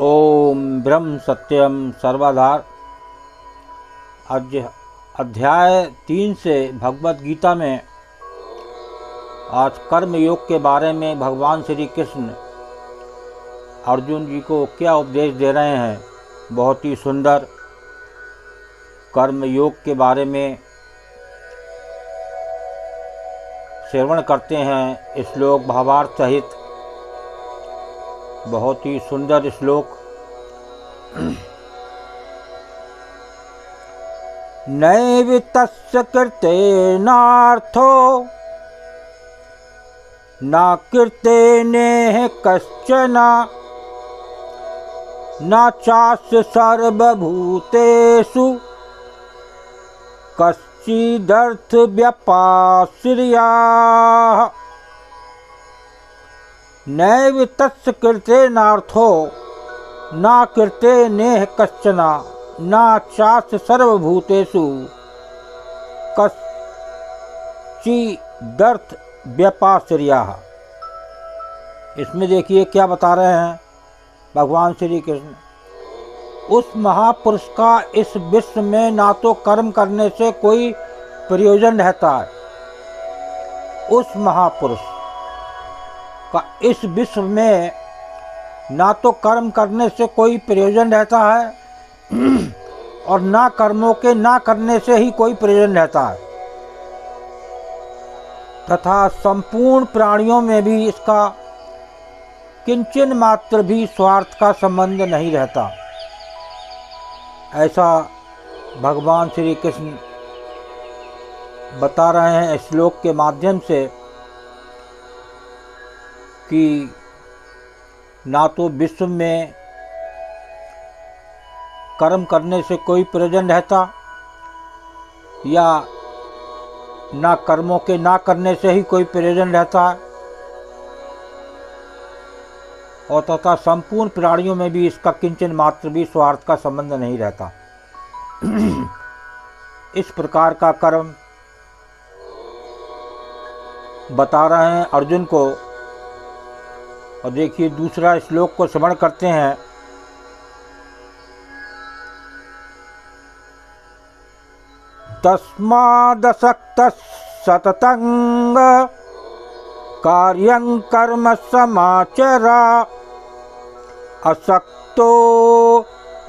ओम ब्रह्म सत्यम सर्वधार। अध्याय 3 से भगवत गीता में आज कर्म योग के बारे में भगवान श्री कृष्ण अर्जुन जी को क्या उपदेश दे रहे हैं। बहुत ही सुंदर कर्म योग के बारे में श्रवण करते हैं। श्लोक भावार्थ सहित बहुत ही सुंदर श्लोक। नैव तस्य कृतेनार्थो न कृतेनेह कश्चन न चास्य सर्वभूतेषु कश्चिदर्थ व्यपाश्रयाः। नैव तस्य कृतेनार्थो न कृतेनेह कश्चन न चास्य सर्वभूतेषु कश्चिदर्थ व्यपाश्रयाः। इसमें देखिए क्या बता रहे हैं भगवान श्री कृष्ण। उस महापुरुष का इस विश्व में ना तो कर्म करने से कोई प्रयोजन रहता है, उस महापुरुष का इस विश्व में ना तो कर्म करने से कोई प्रयोजन रहता है और ना कर्मों के ना करने से ही कोई प्रयोजन रहता है, तथा संपूर्ण प्राणियों में भी इसका किंचन मात्र भी स्वार्थ का संबंध नहीं रहता। ऐसा भगवान श्री कृष्ण बता रहे हैं श्लोक के माध्यम से कि ना तो विश्व में कर्म करने से कोई प्रयोजन रहता या ना कर्मों के ना करने से ही कोई प्रयोजन रहता है, और तथा संपूर्ण प्राणियों में भी इसका किंचन मात्र भी स्वार्थ का संबंध नहीं रहता। इस प्रकार का कर्म बता रहे हैं अर्जुन को। और देखिए दूसरा श्लोक को श्रवण करते हैं। तस्मादसक्तः सततं कार्यं कर्म समाचर असक्तो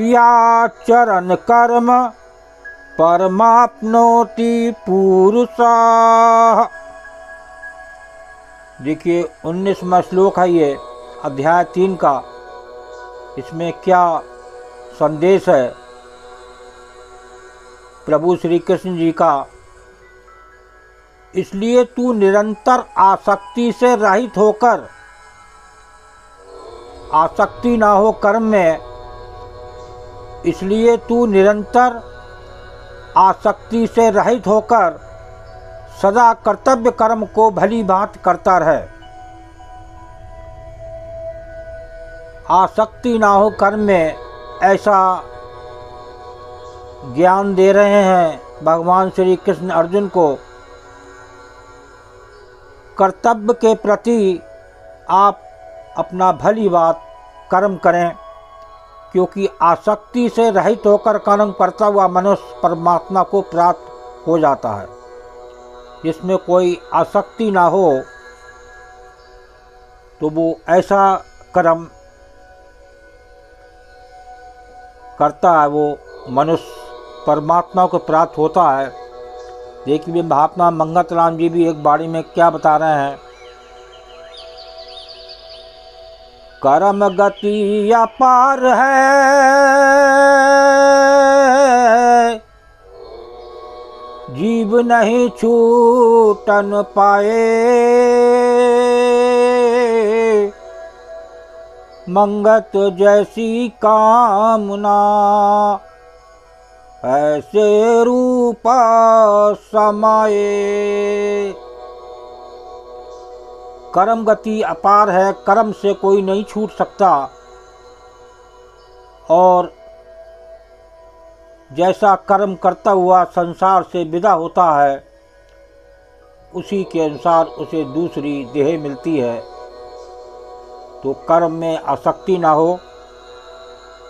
याचरन् कर्म परमाप्नोति पुरुषः। देखिए 19वां श्लोक है ये अध्याय 3 का। इसमें क्या संदेश है प्रभु श्री कृष्ण जी का। इसलिए तू निरंतर आसक्ति से रहित होकर, आसक्ति ना हो कर्म में, इसलिए तू निरंतर आसक्ति से रहित होकर सदा कर्तव्य कर्म को भली भांति करता रहे। आसक्ति ना हो कर्म में, ऐसा ज्ञान दे रहे हैं भगवान श्री कृष्ण अर्जुन को। कर्तव्य के प्रति आप अपना भली बात कर्म करें, क्योंकि आसक्ति से रहित होकर कर्म करता हुआ मनुष्य परमात्मा को प्राप्त हो जाता है। जिसमें कोई आसक्ति ना हो तो वो ऐसा कर्म करता है, वो मनुष्य परमात्मा को प्राप्त होता है। देखिए महात्मा मंगतराम जी भी एक बाणी में क्या बता रहे हैं। कर्म गति अपार है, जीव नहीं छूटन पाए, मंगत जैसी कामना ऐसे रूपा समाये। कर्म गति अपार है, कर्म से कोई नहीं छूट सकता, और जैसा कर्म करता हुआ संसार से विदा होता है, उसी के अनुसार उसे दूसरी देह मिलती है। तो कर्म में आसक्ति ना हो,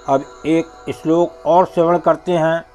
अब एक श्लोक और श्रवण करते हैं।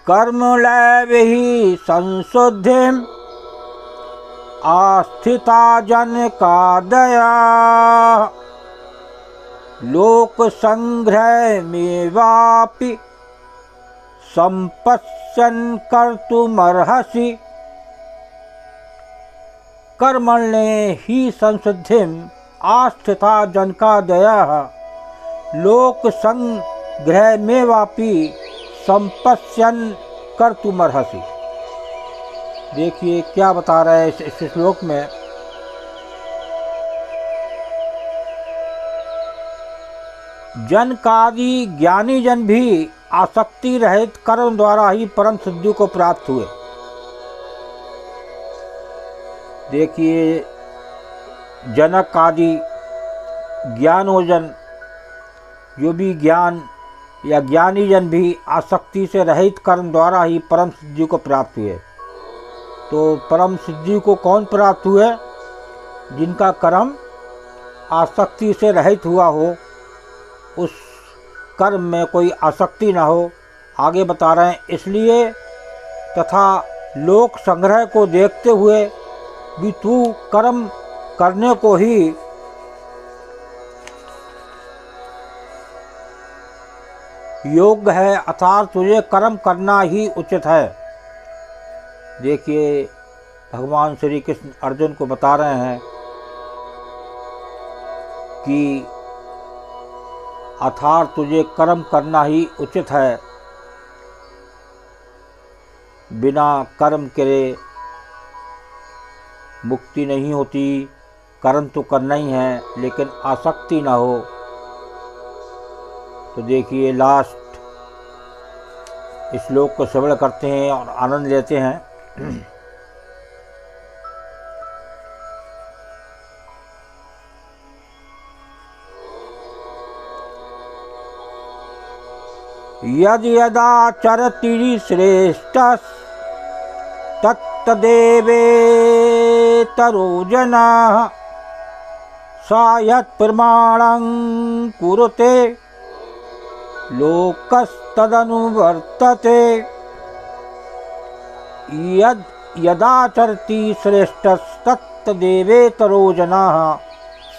कर्मलैभिः संशुद्धिम् आस्थिता जनकादया लोकसंग्रहमेवापि संपश्यन् कर्तुमर्हसि। कर्मण्ये हि संशुद्धिम् आस्थिता जनकादयः लोकसंग्रहमेवापि संपश्यन् कर्तुमर्हसि। देखिए क्या बता रहा है इस श्लोक में। जनकादि ज्ञानी जन भी आसक्ति रहित कर्म द्वारा ही परम सिद्धि को प्राप्त हुए। देखिए जनक आदि ज्ञानोजन जो भी ज्ञान या ज्ञानी जन भी आसक्ति से रहित कर्म द्वारा ही परम सिद्धि को प्राप्त हुए। तो परम सिद्धि को कौन प्राप्त हुए? जिनका कर्म आसक्ति से रहित हुआ हो, उस कर्म में कोई आसक्ति ना हो। आगे बता रहे हैं, इसलिए तथा लोक संग्रह को देखते हुए भी तू कर्म करने को ही योग्य है, अर्थात तुझे कर्म करना ही उचित है। देखिए भगवान श्री कृष्ण अर्जुन को बता रहे हैं कि अर्थात तुझे कर्म करना ही उचित है। बिना कर्म करे मुक्ति नहीं होती। कर्म तो करना ही है, लेकिन आसक्ति ना हो। तो देखिए लास्ट श्लोक को श्रवण करते हैं और आनंद लेते हैं। यद यदाचरति श्रेष्ठः तत्तदेवेतरो जनाः सा यत्प्रमाणं कुरुते लोकस्तदनुवर्तते। यद यदाचरति श्रेष्ठस्तत्तदेवेतरो जनाः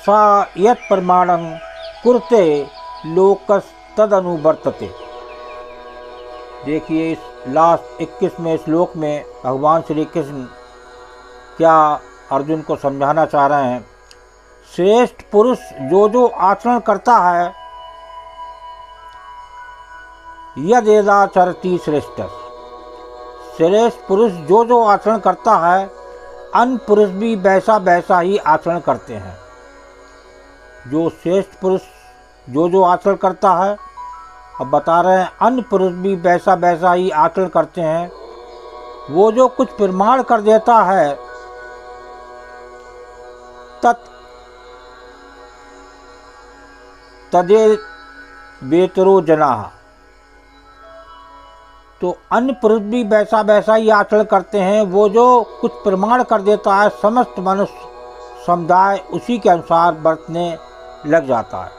सा यत्प्रमाणं कुरुते लोकस्तदनुवर्तते। देखिए इस लास्ट 21वें श्लोक में भगवान श्री कृष्ण क्या अर्जुन को समझाना चाह रहे हैं। श्रेष्ठ पुरुष जो जो आचरण करता है, यद यदाचरति श्रेष्ठ, श्रेष्ठ पुरुष जो जो आचरण करता है, अन्य पुरुष भी वैसा वैसा ही आचरण करते हैं। जो श्रेष्ठ पुरुष जो जो आचरण करता है, अब बता रहे हैं अन्य पुरुष भी वैसा वैसा ही आचरण करते हैं। वो जो कुछ प्रमाण कर देता है, तदेवेतरो जनाः, तो अन्य पुरुष भी वैसा वैसा ही आचरण करते हैं। वो जो कुछ प्रमाण कर देता है, समस्त मनुष्य समुदाय उसी के अनुसार बरतने लग जाता है।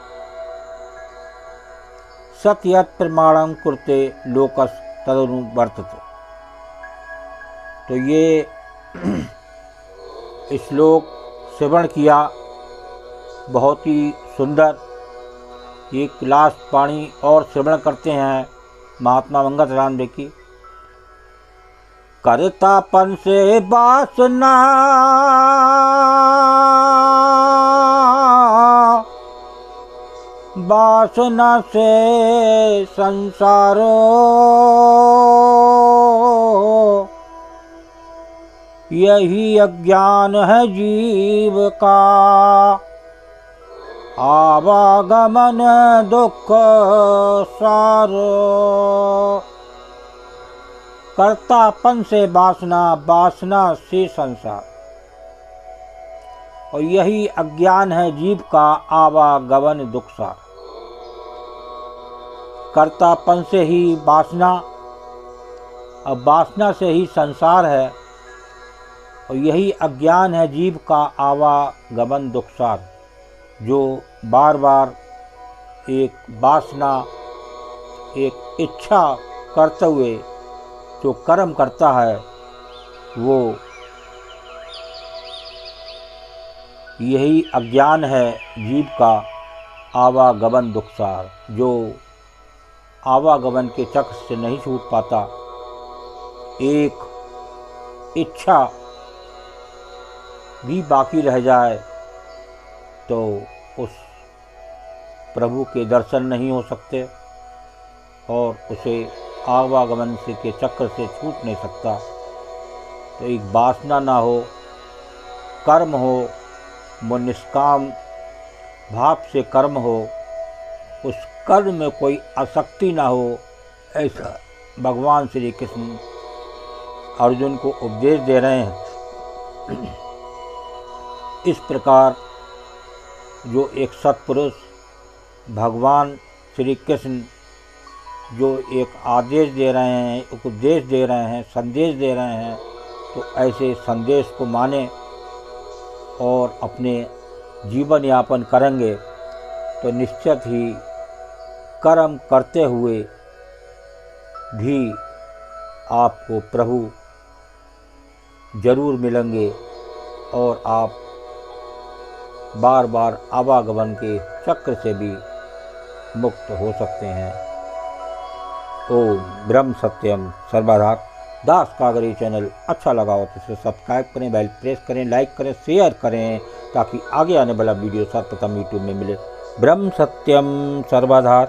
सत्यत प्रमाणं कुरुते लोकस तदनुवर्तते। तो ये श्लोक श्रवण किया, बहुत ही सुंदर। एक लास्ट पानी और श्रवण करते हैं महात्मा मंगतराम जी की। करतापन से वासना वासना से संसारो यही अज्ञान है जीव का आवागमन दुख सारो। कर्तापन से वासना, वासना से संसार, और यही अज्ञान है जीव का आवागमन दुख सार। कर्तापन से ही वासना, और वासना से ही संसार है, और यही अज्ञान है जीव का आवागमन दुख सार। जो बार बार एक वासना, एक इच्छा करते हुए जो कर्म करता है, वो यही अज्ञान है जीव का आवागमन दुखसार। जो आवागमन के चक्र से नहीं छूट पाता, एक इच्छा भी बाकी रह जाए तो उस प्रभु के दर्शन नहीं हो सकते और उसे आवागमन से के चक्र से छूट नहीं सकता। तो एक वासना ना हो, कर्म हो, वो निष्काम भाव से कर्म हो, उस कर्म में कोई आसक्ति ना हो, ऐसा भगवान श्री कृष्ण अर्जुन को उपदेश दे रहे हैं। इस प्रकार जो एक सत्पुरुष भगवान श्री कृष्ण जो एक आदेश दे रहे हैं, उपदेश दे रहे हैं, संदेश दे रहे हैं, तो ऐसे संदेश को माने और अपने जीवन यापन करेंगे तो निश्चित ही कर्म करते हुए भी आपको प्रभु जरूर मिलेंगे और आप बार बार आवागमन के चक्र से भी मुक्त हो सकते हैं। ओम ब्रह्म सत्यम सर्वधा। दास कागरी चैनल अच्छा लगा हो तो इसे सब्सक्राइब करें, बेल प्रेस करें, लाइक करें, शेयर करें, ताकि आगे आने वाला वीडियो सर्वप्रथम यूट्यूब में मिले। ब्रह्म सत्यम सर्वधा।